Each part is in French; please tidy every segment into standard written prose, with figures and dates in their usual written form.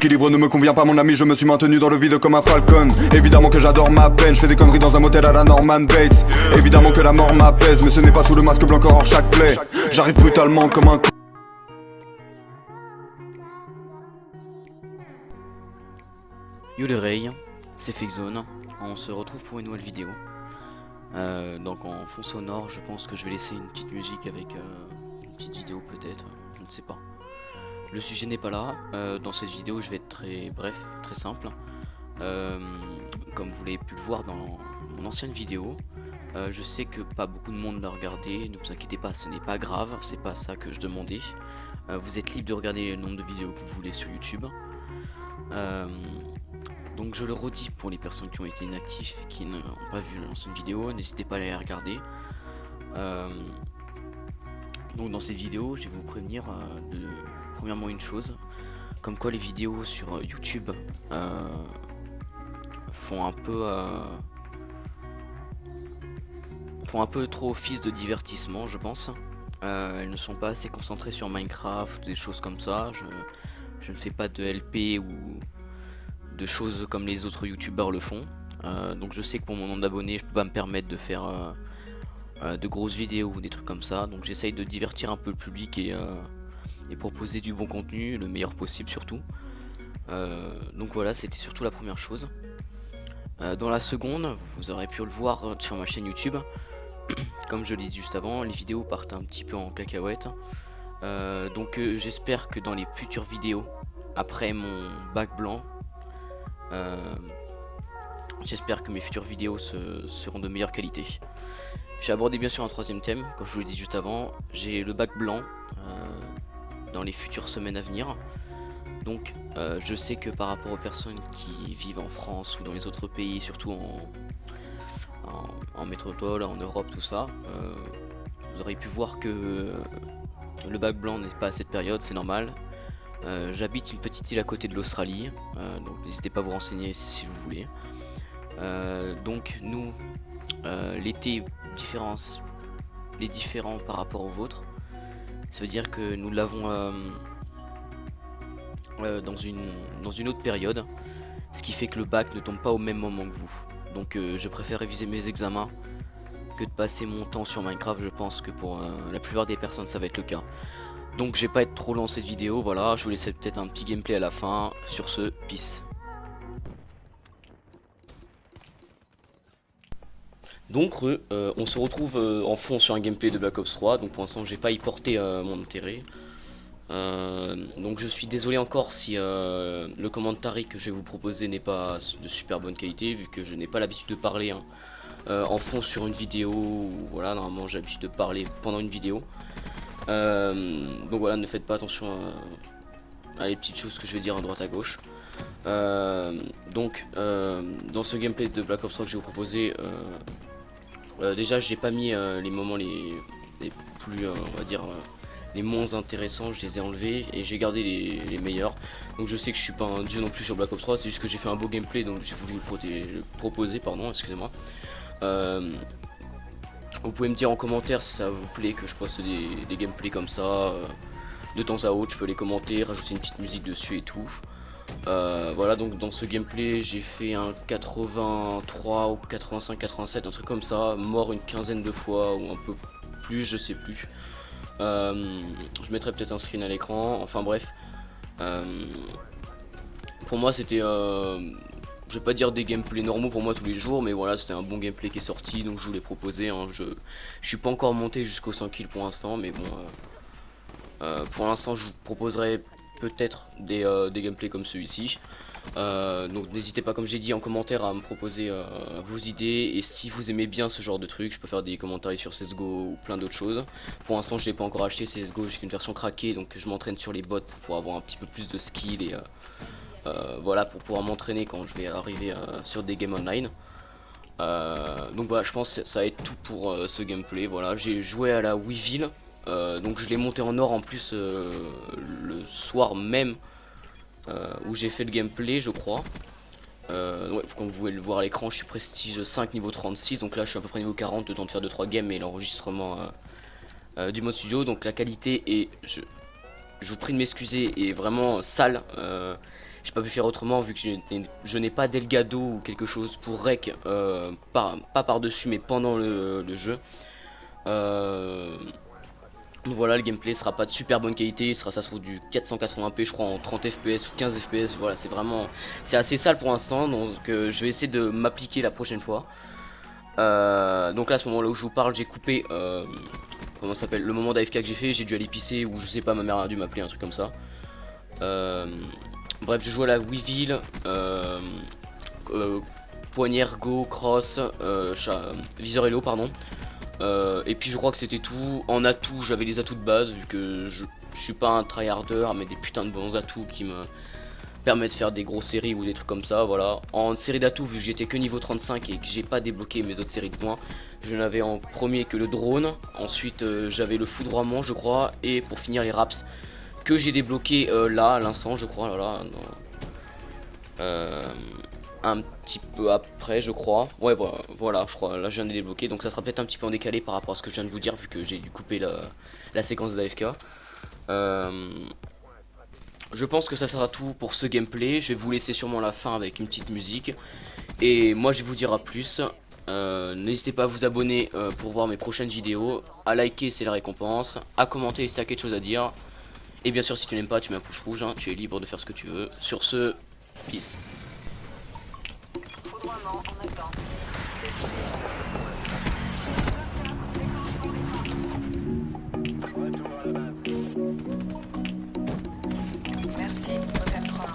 L'équilibre ne me convient pas mon ami, je me suis maintenu dans le vide comme un falcon. Évidemment que j'adore ma peine, je fais des conneries dans un motel à la Norman Bates. Évidemment que la mort m'apaise, mais ce n'est pas sous le masque blanc hors chaque plaie. J'arrive brutalement comme un Yo les Ray, c'est Fixzone, on se retrouve pour une nouvelle vidéo. Donc en fond sonore, je pense que je vais laisser une petite musique avec une petite vidéo peut-être, je ne sais pas. Le sujet n'est pas là, dans cette vidéo je vais être très bref, très simple. Comme vous l'avez pu le voir dans mon ancienne vidéo, je sais que pas beaucoup de monde l'a regardé, ne vous inquiétez pas, ce n'est pas grave, c'est pas ça que je demandais. Vous êtes libre de regarder le nombre de vidéos que vous voulez sur YouTube. Donc je le redis pour les personnes qui ont été inactifs et qui n'ont pas vu l'ancienne vidéo, n'hésitez pas à aller regarder. Donc dans cette vidéo, je vais vous prévenir de premièrement une chose, comme quoi les vidéos sur YouTube font un peu trop office de divertissement, je pense. Elles ne sont pas assez concentrées sur Minecraft, des choses comme ça. Je ne fais pas de LP ou de choses comme les autres youtubeurs le font, donc je sais que pour mon nombre d'abonnés je peux pas me permettre de faire de grosses vidéos ou des trucs comme ça, donc j'essaye de divertir un peu le public et proposer du bon contenu, le meilleur possible surtout. Donc voilà, c'était surtout la première chose. Dans la seconde, vous aurez pu le voir sur ma chaîne YouTube, comme je l'ai dit juste avant, les vidéos partent un petit peu en cacahuète, donc j'espère que dans les futures vidéos, après mon bac blanc, j'espère que mes futures vidéos seront de meilleure qualité. J'ai abordé bien sûr un troisième thème, comme je vous l'ai dit juste avant. J'ai le bac blanc dans les futures semaines à venir. Donc je sais que par rapport aux personnes qui vivent en France ou dans les autres pays, surtout en métropole, en Europe, tout ça, vous aurez pu voir que le bac blanc n'est pas à cette période, c'est normal. J'habite une petite île à côté de l'Australie, donc n'hésitez pas à vous renseigner si vous voulez. Donc nous, l'été les différents par rapport au vôtre. Ça veut dire que nous l'avons dans une autre période, ce qui fait que le bac ne tombe pas au même moment que vous. Donc je préfère réviser mes examens que de passer mon temps sur Minecraft. Je pense que pour la plupart des personnes ça va être le cas. Donc je vais pas être trop long dans cette vidéo, voilà, je vous laisse peut-être un petit gameplay à la fin. Sur ce, peace. Donc on se retrouve en fond sur un gameplay de Black Ops 3, donc pour l'instant j'ai pas y porté mon intérêt. Donc je suis désolé encore si le commentaire que je vais vous proposer n'est pas de super bonne qualité, vu que je n'ai pas l'habitude de parler en fond sur une vidéo, ou voilà, normalement j'ai l'habitude de parler pendant une vidéo. Donc voilà, ne faites pas attention à les petites choses que je vais dire à droite à gauche. Donc dans ce gameplay de Black Ops 3 que je vais vous proposer, déjà j'ai pas mis les moments les plus on va dire les moins intéressants, je les ai enlevés et j'ai gardé les meilleurs. Donc je sais que je suis pas un dieu non plus sur Black Ops 3, c'est juste que j'ai fait un beau gameplay, donc j'ai voulu le proposer, pardon, excusez-moi. Vous pouvez me dire en commentaire si ça vous plaît que je poste des gameplays comme ça de temps à autre. Je peux les commenter, rajouter une petite musique dessus et tout. Voilà, donc dans ce gameplay j'ai fait un 83 ou 85, 87, un truc comme ça, mort une quinzaine de fois ou un peu plus, je sais plus. Je mettrai peut-être un screen à l'écran, enfin bref. Pour moi c'était je vais pas dire des gameplays normaux pour moi tous les jours, mais voilà, c'était un bon gameplay qui est sorti, donc je vous l'ai proposé, hein. Je suis pas encore monté jusqu'au 100 kills pour l'instant, mais bon, pour l'instant je vous proposerai peut-être des gameplays comme celui-ci. Donc n'hésitez pas, comme j'ai dit, en commentaire à me proposer vos idées, et si vous aimez bien ce genre de truc, je peux faire des commentaires sur CSGO ou plein d'autres choses. Pour l'instant je l'ai pas encore acheté CSGO, j'ai qu'une version craquée, donc je m'entraîne sur les bots pour pouvoir avoir un petit peu plus de skill et voilà, pour pouvoir m'entraîner quand je vais arriver sur des games online. Donc voilà, je pense que ça va être tout pour ce gameplay. Voilà, j'ai joué à la Weevil, donc je l'ai monté en or en plus le soir même où j'ai fait le gameplay, je crois. Ouais, comme vous pouvez le voir à l'écran, je suis prestige 5 niveau 36, donc là je suis à peu près niveau 40, le temps de faire 2-3 games et l'enregistrement du mode studio. Donc la qualité est, je vous prie de m'excuser, est vraiment sale. j'ai pas pu faire autrement vu que je n'ai pas Delgado ou quelque chose pour rec, pas par-dessus mais pendant le jeu. Voilà, le gameplay sera pas de super bonne qualité, ça sera du 480p je crois en 30 fps ou 15 fps, voilà c'est assez sale pour l'instant, donc je vais essayer de m'appliquer la prochaine fois. Donc là à ce moment là où je vous parle j'ai coupé comment ça s'appelle, le moment d'AFK que j'ai fait, j'ai dû aller pisser ou je sais pas, ma mère a dû m'appeler, un truc comme ça. Bref, je joue à la Weevil, poignard go, cross, viseur hello pardon. Et puis je crois que c'était tout. En atout j'avais les atouts de base vu que je suis pas un tryharder mais des putains de bons atouts qui me permettent de faire des grosses séries ou des trucs comme ça, voilà. En série d'atouts, vu que j'étais que niveau 35 et que j'ai pas débloqué mes autres séries de points, je n'avais en premier que le drone, ensuite j'avais le foudroiement je crois, et pour finir les raps que j'ai débloqué là à l'instant je crois, un petit peu après je crois, ouais voilà je crois, là je viens de les débloquer, donc ça sera peut-être un petit peu en décalé par rapport à ce que je viens de vous dire vu que j'ai dû couper la séquence d'AFK. Je pense que ça sera tout pour ce gameplay, je vais vous laisser sûrement la fin avec une petite musique, et moi je vais vous dire à plus. N'hésitez pas à vous abonner pour voir mes prochaines vidéos, à liker c'est la récompense, à commenter si t'as quelque chose à dire, et bien sûr si tu n'aimes pas tu mets un pouce rouge, hein, tu es libre de faire ce que tu veux. Sur ce, peace. Foudroiement en attente. Merci, totem 3.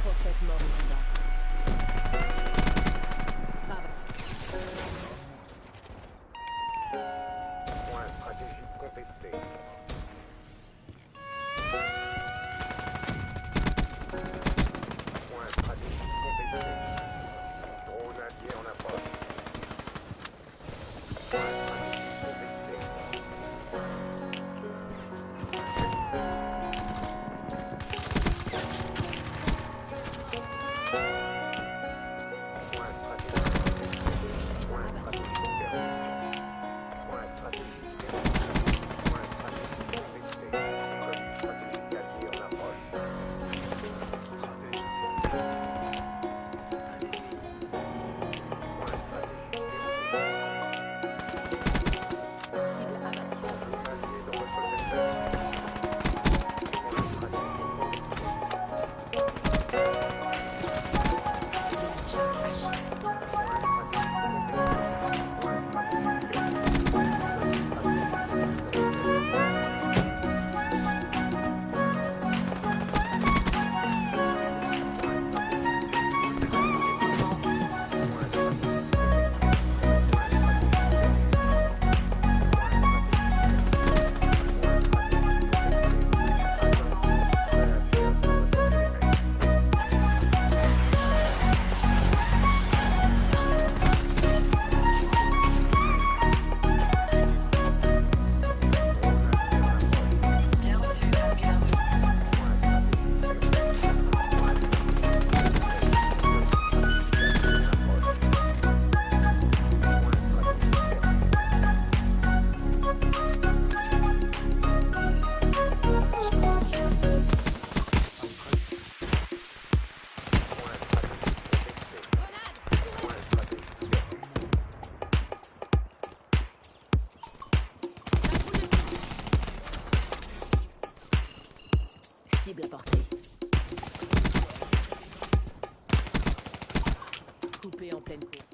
Parfaitement résident. Point stratégique contesté. Point stratégique contesté. Drone allié en approche. Point stratégique contesté. Point stratégique contesté. Point stratégique perdu. Point stratégique perdu. Point stratégique Cible à portée. Coupé en pleine course.